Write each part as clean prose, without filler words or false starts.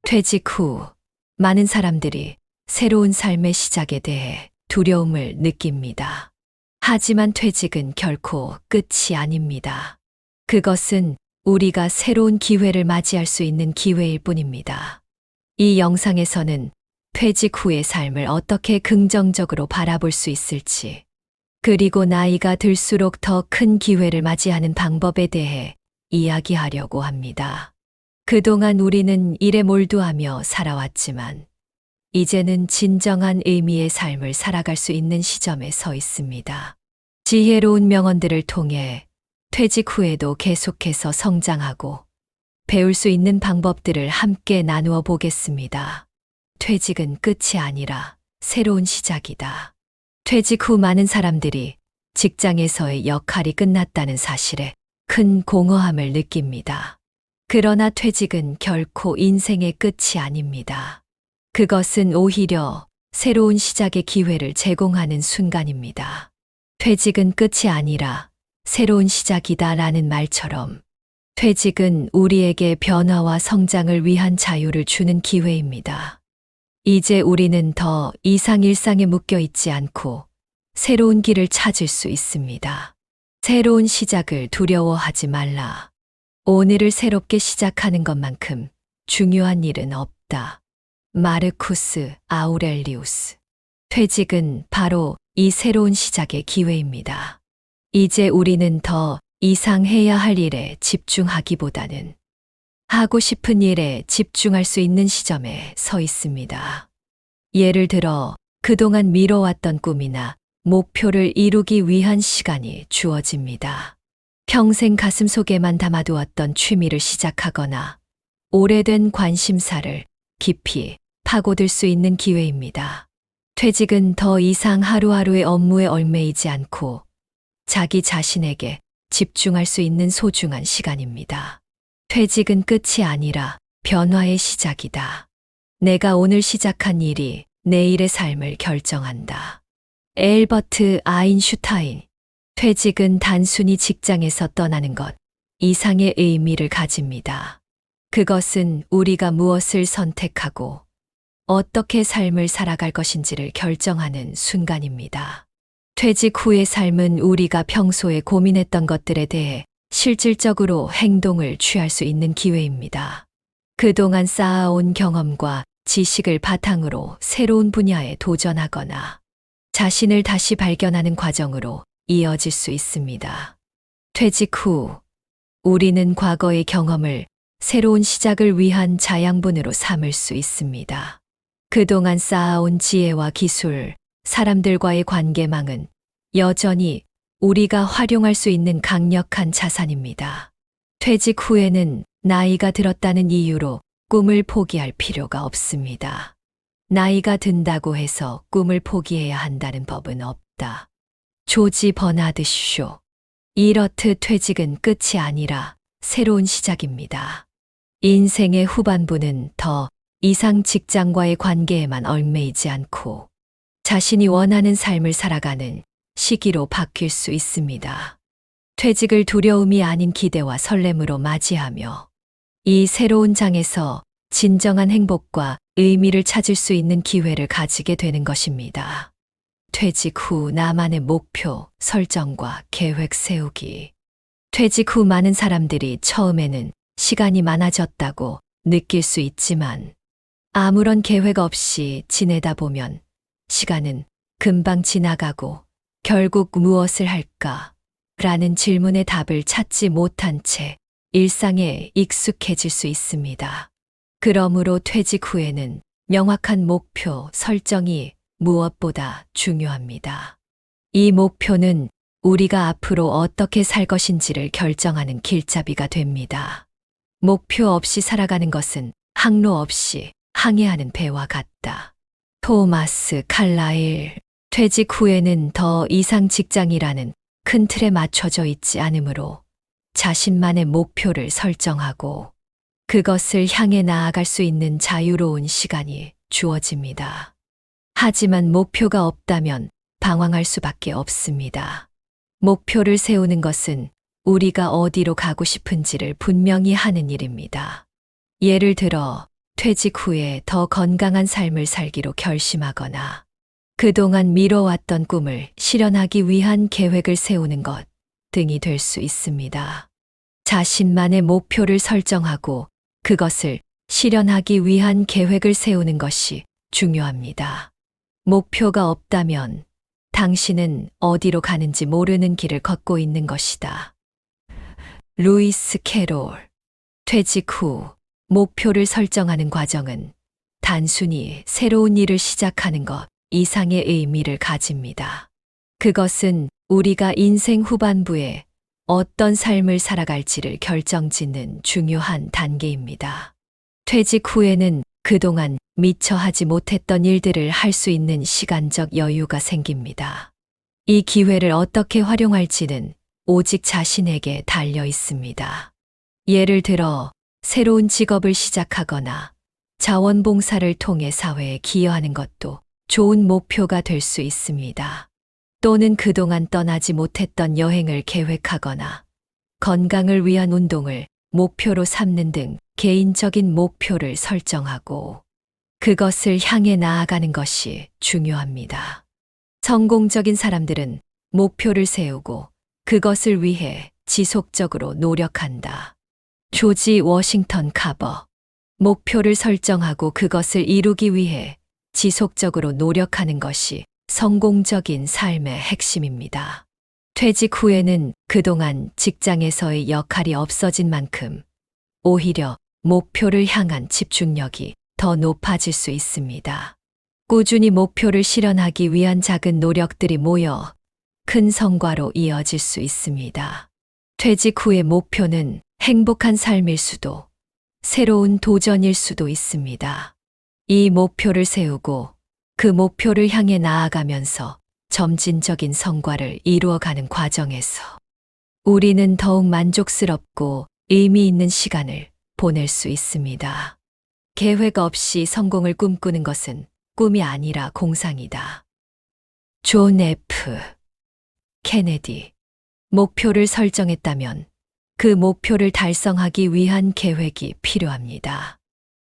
퇴직 후 많은 사람들이 새로운 삶의 시작에 대해 두려움을 느낍니다. 하지만 퇴직은 결코 끝이 아닙니다. 그것은 우리가 새로운 기회를 맞이할 수 있는 기회일 뿐입니다. 이 영상에서는 퇴직 후의 삶을 어떻게 긍정적으로 바라볼 수 있을지, 그리고 나이가 들수록 더 큰 기회를 맞이하는 방법에 대해 이야기하려고 합니다. 그동안 우리는 일에 몰두하며 살아왔지만, 이제는 진정한 의미의 삶을 살아갈 수 있는 시점에 서 있습니다. 지혜로운 명언들을 통해 퇴직 후에도 계속해서 성장하고 배울 수 있는 방법들을 함께 나누어 보겠습니다. 퇴직은 끝이 아니라 새로운 시작이다. 퇴직 후 많은 사람들이 직장에서의 역할이 끝났다는 사실에 큰 공허함을 느낍니다. 그러나 퇴직은 결코 인생의 끝이 아닙니다. 그것은 오히려 새로운 시작의 기회를 제공하는 순간입니다. 퇴직은 끝이 아니라 새로운 시작이다라는 말처럼 퇴직은 우리에게 변화와 성장을 위한 자유를 주는 기회입니다. 이제 우리는 더 이상 일상에 묶여 있지 않고 새로운 길을 찾을 수 있습니다. 새로운 시작을 두려워하지 말라. 오늘을 새롭게 시작하는 것만큼 중요한 일은 없다. 마르쿠스 아우렐리우스. 퇴직은 바로 이 새로운 시작의 기회입니다. 이제 우리는 더 이상 해야 할 일에 집중하기보다는 하고 싶은 일에 집중할 수 있는 시점에 서 있습니다. 예를 들어 그동안 미뤄왔던 꿈이나 목표를 이루기 위한 시간이 주어집니다. 평생 가슴속에만 담아두었던 취미를 시작하거나 오래된 관심사를 깊이 파고들 수 있는 기회입니다. 퇴직은 더 이상 하루하루의 업무에 얽매이지 않고 자기 자신에게 집중할 수 있는 소중한 시간입니다. 퇴직은 끝이 아니라 변화의 시작이다. 내가 오늘 시작한 일이 내일의 삶을 결정한다. 엘버트 아인슈타인. 퇴직은 단순히 직장에서 떠나는 것 이상의 의미를 가집니다. 그것은 우리가 무엇을 선택하고 어떻게 삶을 살아갈 것인지를 결정하는 순간입니다. 퇴직 후의 삶은 우리가 평소에 고민했던 것들에 대해 실질적으로 행동을 취할 수 있는 기회입니다. 그동안 쌓아온 경험과 지식을 바탕으로 새로운 분야에 도전하거나 자신을 다시 발견하는 과정으로 이어질 수 있습니다. 퇴직 후 우리는 과거의 경험을 새로운 시작을 위한 자양분으로 삼을 수 있습니다. 그동안 쌓아온 지혜와 기술, 사람들과의 관계망은 여전히 우리가 활용할 수 있는 강력한 자산입니다. 퇴직 후에는 나이가 들었다는 이유로 꿈을 포기할 필요가 없습니다. 나이가 든다고 해서 꿈을 포기해야 한다는 법은 없다. 조지 버나드 쇼. 이렇듯 퇴직은 끝이 아니라 새로운 시작입니다. 인생의 후반부는 더 이상 직장과의 관계에만 얽매이지 않고 자신이 원하는 삶을 살아가는 시기로 바뀔 수 있습니다. 퇴직을 두려움이 아닌 기대와 설렘으로 맞이하며 이 새로운 장에서 진정한 행복과 의미를 찾을 수 있는 기회를 가지게 되는 것입니다. 퇴직 후 나만의 목표 설정과 계획 세우기. 퇴직 후 많은 사람들이 처음에는 시간이 많아졌다고 느낄 수 있지만 아무런 계획 없이 지내다 보면 시간은 금방 지나가고 결국 무엇을 할까? 라는 질문의 답을 찾지 못한 채 일상에 익숙해질 수 있습니다. 그러므로 퇴직 후에는 명확한 목표 설정이 무엇보다 중요합니다. 이 목표는 우리가 앞으로 어떻게 살 것인지를 결정하는 길잡이가 됩니다. 목표 없이 살아가는 것은 항로 없이 항해하는 배와 같다. 토마스 칼라일. 퇴직 후에는 더 이상 직장이라는 큰 틀에 맞춰져 있지 않으므로 자신만의 목표를 설정하고 그것을 향해 나아갈 수 있는 자유로운 시간이 주어집니다. 하지만 목표가 없다면 방황할 수밖에 없습니다. 목표를 세우는 것은 우리가 어디로 가고 싶은지를 분명히 하는 일입니다. 예를 들어 퇴직 후에 더 건강한 삶을 살기로 결심하거나 그동안 미뤄왔던 꿈을 실현하기 위한 계획을 세우는 것 등이 될 수 있습니다. 자신만의 목표를 설정하고 그것을 실현하기 위한 계획을 세우는 것이 중요합니다. 목표가 없다면 당신은 어디로 가는지 모르는 길을 걷고 있는 것이다. 루이스 캐롤. 퇴직 후 목표를 설정하는 과정은 단순히 새로운 일을 시작하는 것 이상의 의미를 가집니다. 그것은 우리가 인생 후반부에 어떤 삶을 살아갈지를 결정짓는 중요한 단계입니다. 퇴직 후에는 그동안 미처 하지 못했던 일들을 할 수 있는 시간적 여유가 생깁니다. 이 기회를 어떻게 활용할지는 오직 자신에게 달려 있습니다. 예를 들어, 새로운 직업을 시작하거나 자원봉사를 통해 사회에 기여하는 것도 좋은 목표가 될 수 있습니다. 또는 그동안 떠나지 못했던 여행을 계획하거나 건강을 위한 운동을 목표로 삼는 등 개인적인 목표를 설정하고 그것을 향해 나아가는 것이 중요합니다. 성공적인 사람들은 목표를 세우고 그것을 위해 지속적으로 노력한다. 조지 워싱턴 카버. 목표를 설정하고 그것을 이루기 위해 지속적으로 노력하는 것이 성공적인 삶의 핵심입니다. 퇴직 후에는 그동안 직장에서의 역할이 없어진 만큼 오히려 목표를 향한 집중력이 더 높아질 수 있습니다. 꾸준히 목표를 실현하기 위한 작은 노력들이 모여 큰 성과로 이어질 수 있습니다. 퇴직 후의 목표는 행복한 삶일 수도, 새로운 도전일 수도 있습니다. 이 목표를 세우고 그 목표를 향해 나아가면서 점진적인 성과를 이루어가는 과정에서 우리는 더욱 만족스럽고 의미 있는 시간을 보낼 수 있습니다. 계획 없이 성공을 꿈꾸는 것은 꿈이 아니라 공상이다. 존 F. 케네디. 목표를 설정했다면 그 목표를 달성하기 위한 계획이 필요합니다.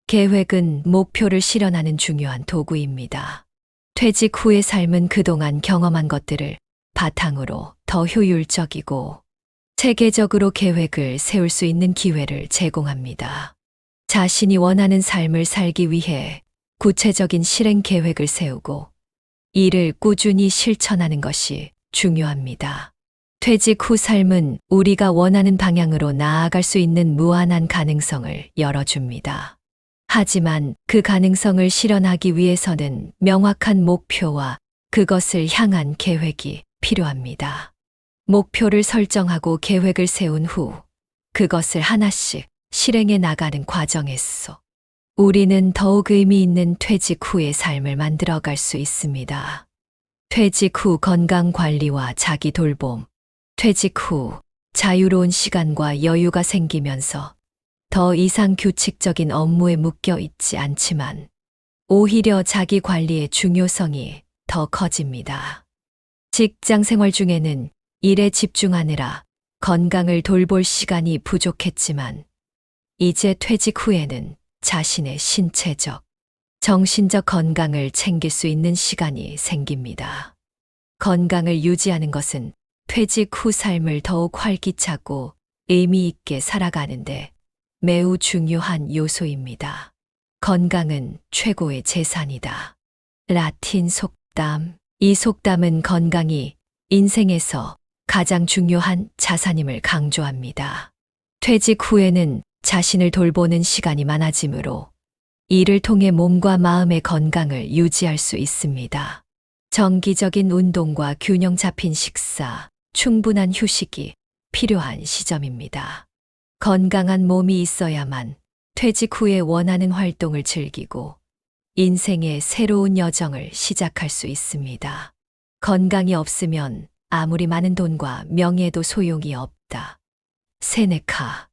계획은 목표를 실현하는 중요한 도구입니다. 퇴직 후의 삶은 그동안 경험한 것들을 바탕으로 더 효율적이고 체계적으로 계획을 세울 수 있는 기회를 제공합니다. 자신이 원하는 삶을 살기 위해 구체적인 실행 계획을 세우고 이를 꾸준히 실천하는 것이 중요합니다. 퇴직 후 삶은 우리가 원하는 방향으로 나아갈 수 있는 무한한 가능성을 열어줍니다. 하지만 그 가능성을 실현하기 위해서는 명확한 목표와 그것을 향한 계획이 필요합니다. 목표를 설정하고 계획을 세운 후 그것을 하나씩 실행해 나가는 과정에서 우리는 더욱 의미 있는 퇴직 후의 삶을 만들어갈 수 있습니다. 퇴직 후 건강 관리와 자기 돌봄. 퇴직 후 자유로운 시간과 여유가 생기면서 더 이상 규칙적인 업무에 묶여 있지 않지만 오히려 자기 관리의 중요성이 더 커집니다. 직장 생활 중에는 일에 집중하느라 건강을 돌볼 시간이 부족했지만 이제 퇴직 후에는 자신의 신체적, 정신적 건강을 챙길 수 있는 시간이 생깁니다. 건강을 유지하는 것은 퇴직 후 삶을 더욱 활기차고 의미 있게 살아가는데 매우 중요한 요소입니다. 건강은 최고의 재산이다. 라틴 속담. 이 속담은 건강이 인생에서 가장 중요한 자산임을 강조합니다. 퇴직 후에는 자신을 돌보는 시간이 많아지므로 이를 통해 몸과 마음의 건강을 유지할 수 있습니다. 정기적인 운동과 균형 잡힌 식사, 충분한 휴식이 필요한 시점입니다. 건강한 몸이 있어야만 퇴직 후에 원하는 활동을 즐기고 인생의 새로운 여정을 시작할 수 있습니다. 건강이 없으면 아무리 많은 돈과 명예도 소용이 없다. 세네카.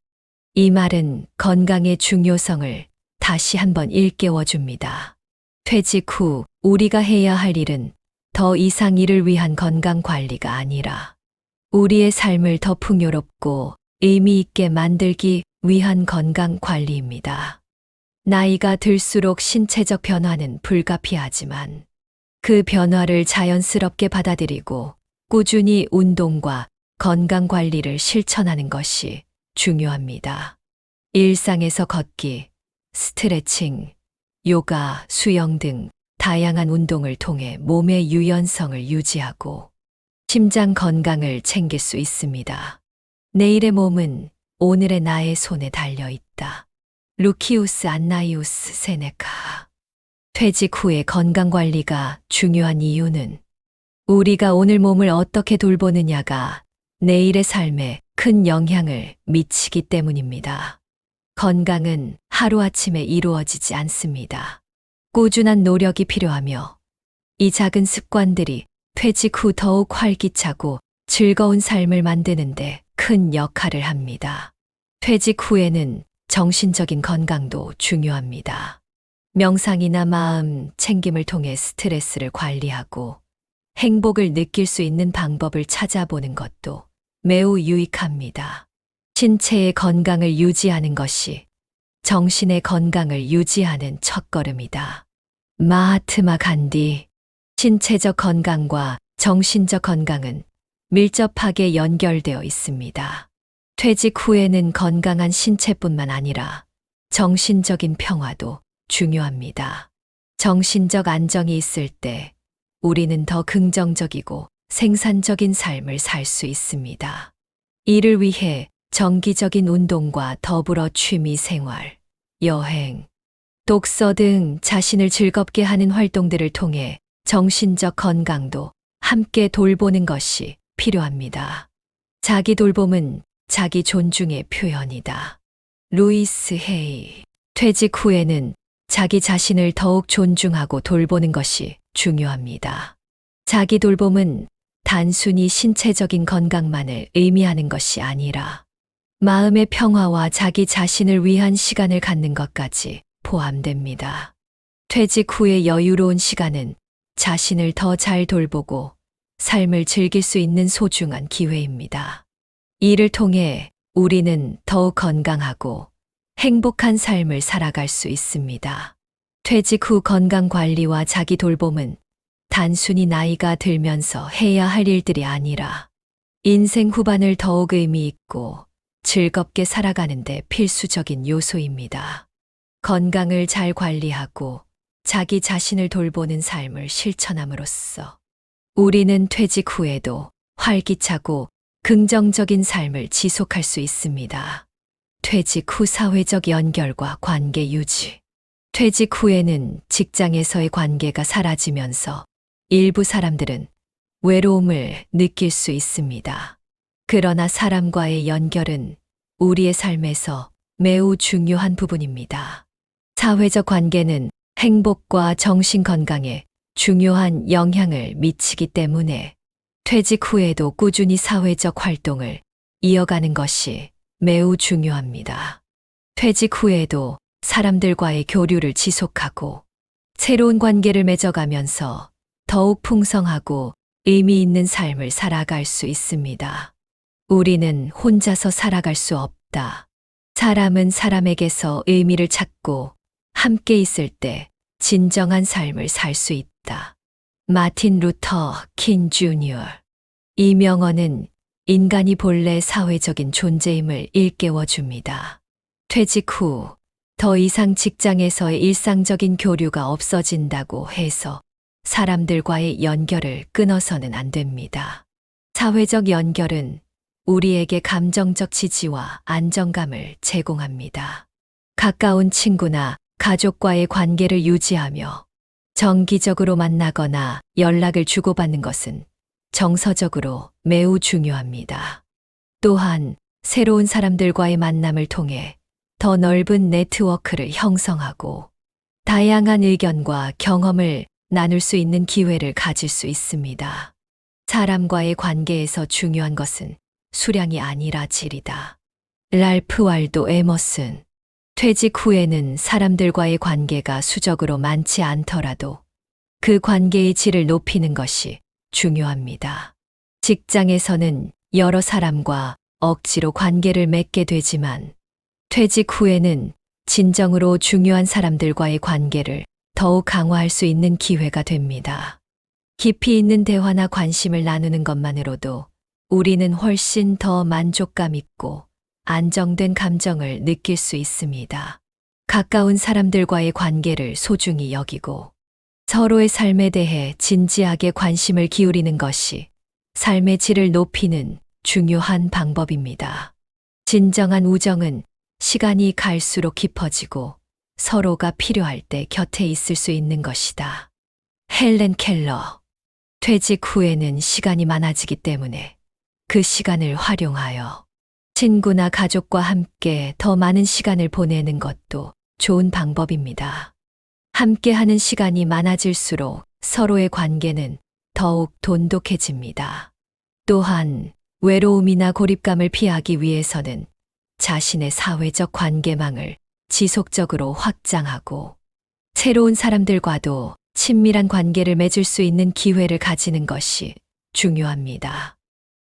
이 말은 건강의 중요성을 다시 한번 일깨워줍니다. 퇴직 후 우리가 해야 할 일은 더 이상 이를 위한 건강 관리가 아니라 우리의 삶을 더 풍요롭고 의미 있게 만들기 위한 건강 관리입니다. 나이가 들수록 신체적 변화는 불가피하지만 그 변화를 자연스럽게 받아들이고 꾸준히 운동과 건강 관리를 실천하는 것이 중요합니다. 일상에서 걷기, 스트레칭, 요가, 수영 등 다양한 운동을 통해 몸의 유연성을 유지하고 심장 건강을 챙길 수 있습니다. 내일의 몸은 오늘의 나의 손에 달려 있다. 루키우스 안나이우스 세네카. 퇴직 후의 건강 관리가 중요한 이유는 우리가 오늘 몸을 어떻게 돌보느냐가 내일의 삶에 큰 영향을 미치기 때문입니다. 건강은 하루아침에 이루어지지 않습니다. 꾸준한 노력이 필요하며 이 작은 습관들이 퇴직 후 더욱 활기차고 즐거운 삶을 만드는데 큰 역할을 합니다. 퇴직 후에는 정신적인 건강도 중요합니다. 명상이나 마음 챙김을 통해 스트레스를 관리하고 행복을 느낄 수 있는 방법을 찾아보는 것도 매우 유익합니다. 신체의 건강을 유지하는 것이 정신의 건강을 유지하는 첫걸음이다. 마하트마 간디. 신체적 건강과 정신적 건강은 밀접하게 연결되어 있습니다. 퇴직 후에는 건강한 신체뿐만 아니라 정신적인 평화도 중요합니다. 정신적 안정이 있을 때 우리는 더 긍정적이고 생산적인 삶을 살 수 있습니다. 이를 위해 정기적인 운동과 더불어 취미 생활, 여행, 독서 등 자신을 즐겁게 하는 활동들을 통해 정신적 건강도 함께 돌보는 것이 필요합니다. 자기 돌봄은 자기 존중의 표현이다. 루이스 헤이. 퇴직 후에는 자기 자신을 더욱 존중하고 돌보는 것이 중요합니다. 자기 돌봄은 단순히 신체적인 건강만을 의미하는 것이 아니라 마음의 평화와 자기 자신을 위한 시간을 갖는 것까지 포함됩니다. 퇴직 후의 여유로운 시간은 자신을 더 잘 돌보고 삶을 즐길 수 있는 소중한 기회입니다. 이를 통해 우리는 더욱 건강하고 행복한 삶을 살아갈 수 있습니다. 퇴직 후 건강 관리와 자기 돌봄은 단순히 나이가 들면서 해야 할 일들이 아니라 인생 후반을 더욱 의미 있고 즐겁게 살아가는데 필수적인 요소입니다. 건강을 잘 관리하고 자기 자신을 돌보는 삶을 실천함으로써 우리는 퇴직 후에도 활기차고 긍정적인 삶을 지속할 수 있습니다. 퇴직 후 사회적 연결과 관계 유지. 퇴직 후에는 직장에서의 관계가 사라지면서 일부 사람들은 외로움을 느낄 수 있습니다. 그러나 사람과의 연결은 우리의 삶에서 매우 중요한 부분입니다. 사회적 관계는 행복과 정신 건강에 중요한 영향을 미치기 때문에 퇴직 후에도 꾸준히 사회적 활동을 이어가는 것이 매우 중요합니다. 퇴직 후에도 사람들과의 교류를 지속하고 새로운 관계를 맺어가면서 더욱 풍성하고 의미 있는 삶을 살아갈 수 있습니다. 우리는 혼자서 살아갈 수 없다. 사람은 사람에게서 의미를 찾고 함께 있을 때 진정한 삶을 살 수 있다. 마틴 루터 킹 주니어. 이 명언은 인간이 본래 사회적인 존재임을 일깨워 줍니다. 퇴직 후 더 이상 직장에서의 일상적인 교류가 없어진다고 해서 사람들과의 연결을 끊어서는 안 됩니다. 사회적 연결은 우리에게 감정적 지지와 안정감을 제공합니다. 가까운 친구나 가족과의 관계를 유지하며 정기적으로 만나거나 연락을 주고받는 것은 정서적으로 매우 중요합니다. 또한 새로운 사람들과의 만남을 통해 더 넓은 네트워크를 형성하고 다양한 의견과 경험을 나눌 수 있는 기회를 가질 수 있습니다. 사람과의 관계에서 중요한 것은 수량이 아니라 질이다. 랄프 waldo 에머슨. 퇴직 후에는 사람들과의 관계가 수적으로 많지 않더라도 그 관계의 질을 높이는 것이 중요합니다. 직장에서는 여러 사람과 억지로 관계를 맺게 되지만 퇴직 후에는 진정으로 중요한 사람들과의 관계를 더욱 강화할 수 있는 기회가 됩니다. 깊이 있는 대화나 관심을 나누는 것만으로도 우리는 훨씬 더 만족감 있고 안정된 감정을 느낄 수 있습니다. 가까운 사람들과의 관계를 소중히 여기고 서로의 삶에 대해 진지하게 관심을 기울이는 것이 삶의 질을 높이는 중요한 방법입니다. 진정한 우정은 시간이 갈수록 깊어지고 서로가 필요할 때 곁에 있을 수 있는 것이다. 헬렌 켈러. 퇴직 후에는 시간이 많아지기 때문에 그 시간을 활용하여 친구나 가족과 함께 더 많은 시간을 보내는 것도 좋은 방법입니다. 함께하는 시간이 많아질수록 서로의 관계는 더욱 돈독해집니다. 또한 외로움이나 고립감을 피하기 위해서는 자신의 사회적 관계망을 지속적으로 확장하고 새로운 사람들과도 친밀한 관계를 맺을 수 있는 기회를 가지는 것이 중요합니다.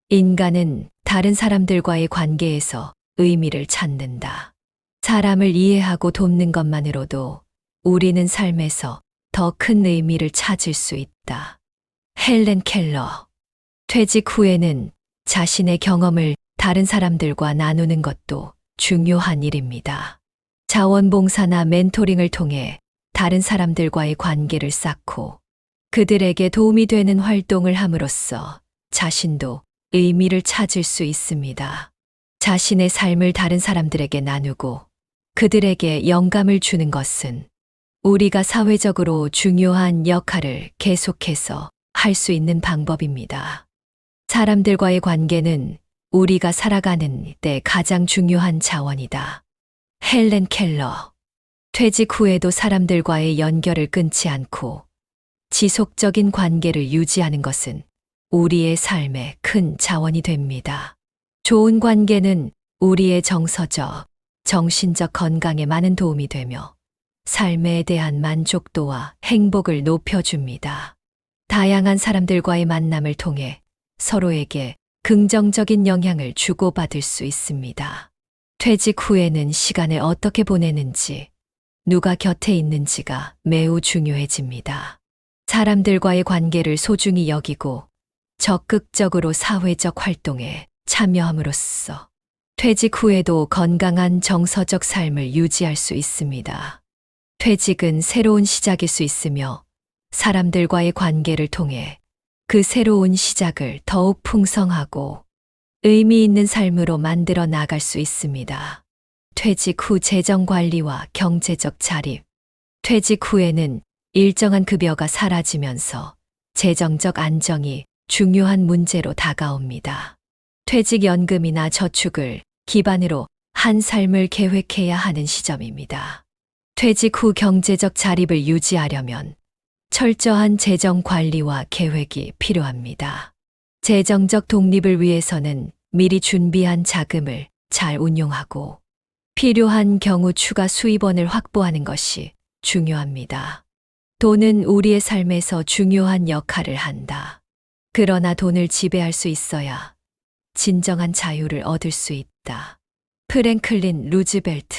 인간은 다른 사람들과의 관계에서 의미를 찾는다. 사람을 이해하고 돕는 것만으로도 우리는 삶에서 더 큰 의미를 찾을 수 있다. 헬렌 켈러. 퇴직 후에는 자신의 경험을 다른 사람들과 나누는 것도 중요한 일입니다. 자원봉사나 멘토링을 통해 다른 사람들과의 관계를 쌓고 그들에게 도움이 되는 활동을 함으로써 자신도 의미를 찾을 수 있습니다. 자신의 삶을 다른 사람들에게 나누고 그들에게 영감을 주는 것은 우리가 사회적으로 중요한 역할을 계속해서 할 수 있는 방법입니다. 사람들과의 관계는 우리가 살아가는 데 가장 중요한 자원이다. 헬렌 켈러. 퇴직 후에도 사람들과의 연결을 끊지 않고 지속적인 관계를 유지하는 것은 우리의 삶에 큰 자원이 됩니다. 좋은 관계는 우리의 정서적, 정신적 건강에 많은 도움이 되며 삶에 대한 만족도와 행복을 높여줍니다. 다양한 사람들과의 만남을 통해 서로에게 긍정적인 영향을 주고받을 수 있습니다. 퇴직 후에는 시간을 어떻게 보내는지, 누가 곁에 있는지가 매우 중요해집니다. 사람들과의 관계를 소중히 여기고 적극적으로 사회적 활동에 참여함으로써 퇴직 후에도 건강한 정서적 삶을 유지할 수 있습니다. 퇴직은 새로운 시작일 수 있으며 사람들과의 관계를 통해 그 새로운 시작을 더욱 풍성하고 의미 있는 삶으로 만들어 나갈 수 있습니다. 퇴직 후 재정 관리와 경제적 자립. 퇴직 후에는 일정한 급여가 사라지면서 재정적 안정이 중요한 문제로 다가옵니다. 퇴직연금이나 저축을 기반으로 한 삶을 계획해야 하는 시점입니다. 퇴직 후 경제적 자립을 유지하려면 철저한 재정 관리와 계획이 필요합니다. 재정적 독립을 위해서는 미리 준비한 자금을 잘 운용하고 필요한 경우 추가 수입원을 확보하는 것이 중요합니다. 돈은 우리의 삶에서 중요한 역할을 한다. 그러나 돈을 지배할 수 있어야 진정한 자유를 얻을 수 있다. 프랭클린 루즈벨트.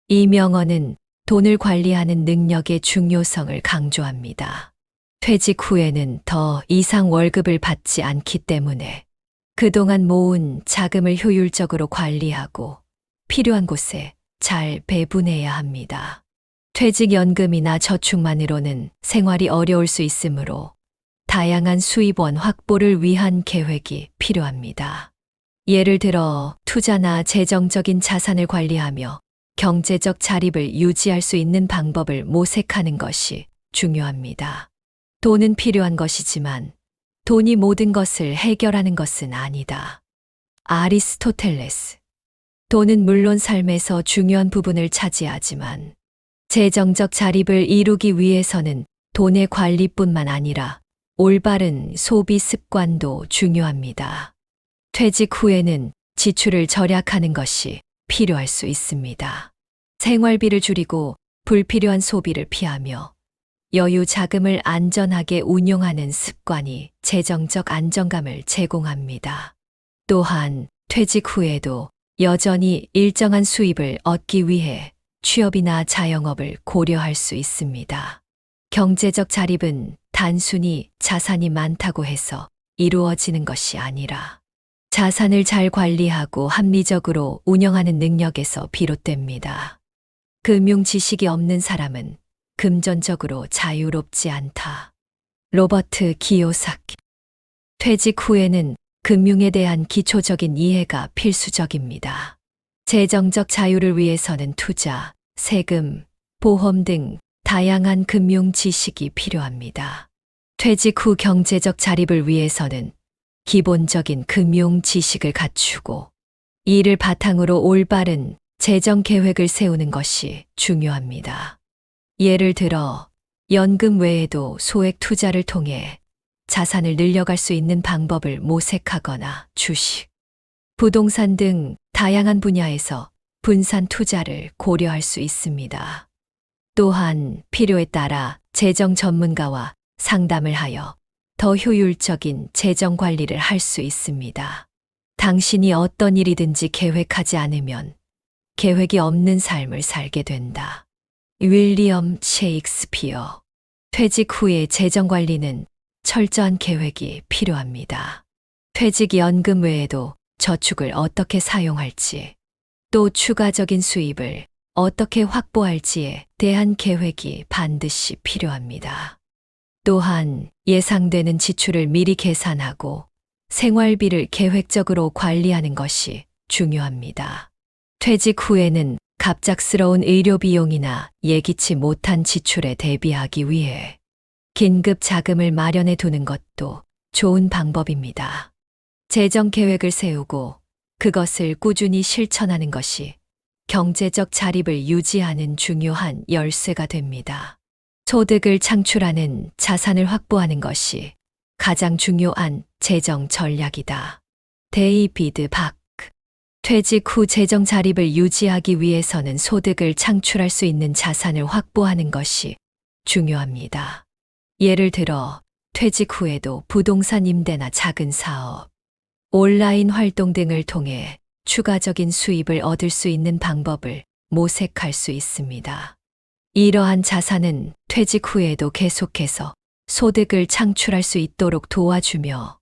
이 명언은 돈을 관리하는 능력의 중요성을 강조합니다. 퇴직 후에는 더 이상 월급을 받지 않기 때문에 그동안 모은 자금을 효율적으로 관리하고 필요한 곳에 잘 배분해야 합니다. 퇴직연금이나 저축만으로는 생활이 어려울 수 있으므로 다양한 수입원 확보를 위한 계획이 필요합니다. 예를 들어 투자나 재정적인 자산을 관리하며 경제적 자립을 유지할 수 있는 방법을 모색하는 것이 중요합니다. 돈은 필요한 것이지만 돈이 모든 것을 해결하는 것은 아니다. 아리스토텔레스. 돈은 물론 삶에서 중요한 부분을 차지하지만 재정적 자립을 이루기 위해서는 돈의 관리뿐만 아니라 올바른 소비 습관도 중요합니다. 퇴직 후에는 지출을 절약하는 것이 필요할 수 있습니다. 생활비를 줄이고 불필요한 소비를 피하며 여유 자금을 안전하게 운용하는 습관이 재정적 안정감을 제공합니다. 또한 퇴직 후에도 여전히 일정한 수입을 얻기 위해 취업이나 자영업을 고려할 수 있습니다. 경제적 자립은 단순히 자산이 많다고 해서 이루어지는 것이 아니라 자산을 잘 관리하고 합리적으로 운영하는 능력에서 비롯됩니다. 금융 지식이 없는 사람은 금전적으로 자유롭지 않다. 로버트 기요사키. 퇴직 후에는 금융에 대한 기초적인 이해가 필수적입니다. 재정적 자유를 위해서는 투자, 세금, 보험 등 다양한 금융 지식이 필요합니다. 퇴직 후 경제적 자립을 위해서는 기본적인 금융 지식을 갖추고 이를 바탕으로 올바른 재정 계획을 세우는 것이 중요합니다. 예를 들어 연금 외에도 소액 투자를 통해 자산을 늘려갈 수 있는 방법을 모색하거나 주식, 부동산 등 다양한 분야에서 분산 투자를 고려할 수 있습니다. 또한 필요에 따라 재정 전문가와 상담을 하여 더 효율적인 재정 관리를 할 수 있습니다. 당신이 어떤 일이든지 계획하지 않으면 계획이 없는 삶을 살게 된다. 윌리엄 셰익스피어. 퇴직 후의 재정 관리는 철저한 계획이 필요합니다. 퇴직연금 외에도 저축을 어떻게 사용할지, 또 추가적인 수입을 어떻게 확보할지에 대한 계획이 반드시 필요합니다. 또한 예상되는 지출을 미리 계산하고 생활비를 계획적으로 관리하는 것이 중요합니다. 퇴직 후에는 갑작스러운 의료 비용이나 예기치 못한 지출에 대비하기 위해 긴급 자금을 마련해 두는 것도 좋은 방법입니다. 재정 계획을 세우고 그것을 꾸준히 실천하는 것이 경제적 자립을 유지하는 중요한 열쇠가 됩니다. 소득을 창출하는 자산을 확보하는 것이 가장 중요한 재정 전략이다. 데이비드 바크. 퇴직 후 재정 자립을 유지하기 위해서는 소득을 창출할 수 있는 자산을 확보하는 것이 중요합니다. 예를 들어 퇴직 후에도 부동산 임대나 작은 사업, 온라인 활동 등을 통해 추가적인 수입을 얻을 수 있는 방법을 모색할 수 있습니다. 이러한 자산은 퇴직 후에도 계속해서 소득을 창출할 수 있도록 도와주며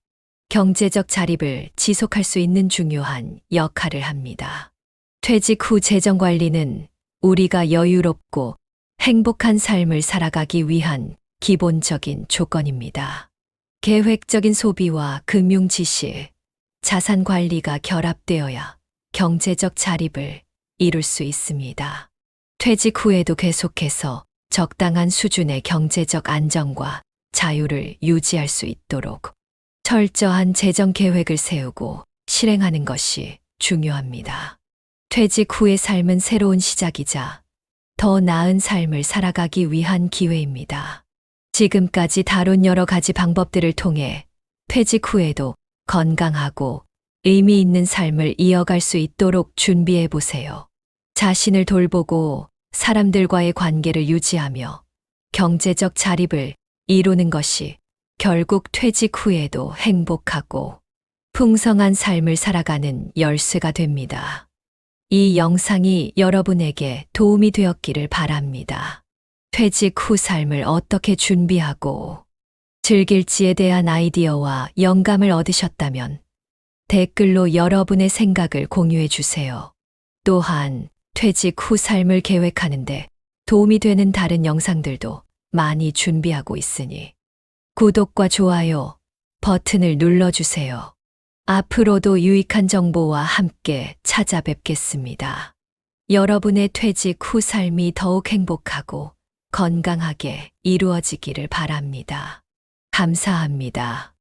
경제적 자립을 지속할 수 있는 중요한 역할을 합니다. 퇴직 후 재정 관리는 우리가 여유롭고 행복한 삶을 살아가기 위한 기본적인 조건입니다. 계획적인 소비와 금융 지식, 자산 관리가 결합되어야 경제적 자립을 이룰 수 있습니다. 퇴직 후에도 계속해서 적당한 수준의 경제적 안정과 자유를 유지할 수 있도록 철저한 재정 계획을 세우고 실행하는 것이 중요합니다. 퇴직 후의 삶은 새로운 시작이자 더 나은 삶을 살아가기 위한 기회입니다. 지금까지 다룬 여러 가지 방법들을 통해 퇴직 후에도 건강하고 의미 있는 삶을 이어갈 수 있도록 준비해 보세요. 자신을 돌보고 사람들과의 관계를 유지하며 경제적 자립을 이루는 것이 결국 퇴직 후에도 행복하고 풍성한 삶을 살아가는 열쇠가 됩니다. 이 영상이 여러분에게 도움이 되었기를 바랍니다. 퇴직 후 삶을 어떻게 준비하고 즐길지에 대한 아이디어와 영감을 얻으셨다면 댓글로 여러분의 생각을 공유해 주세요. 또한 퇴직 후 삶을 계획하는데 도움이 되는 다른 영상들도 많이 준비하고 있으니 구독과 좋아요 버튼을 눌러주세요. 앞으로도 유익한 정보와 함께 찾아뵙겠습니다. 여러분의 퇴직 후 삶이 더욱 행복하고 건강하게 이루어지기를 바랍니다. 감사합니다.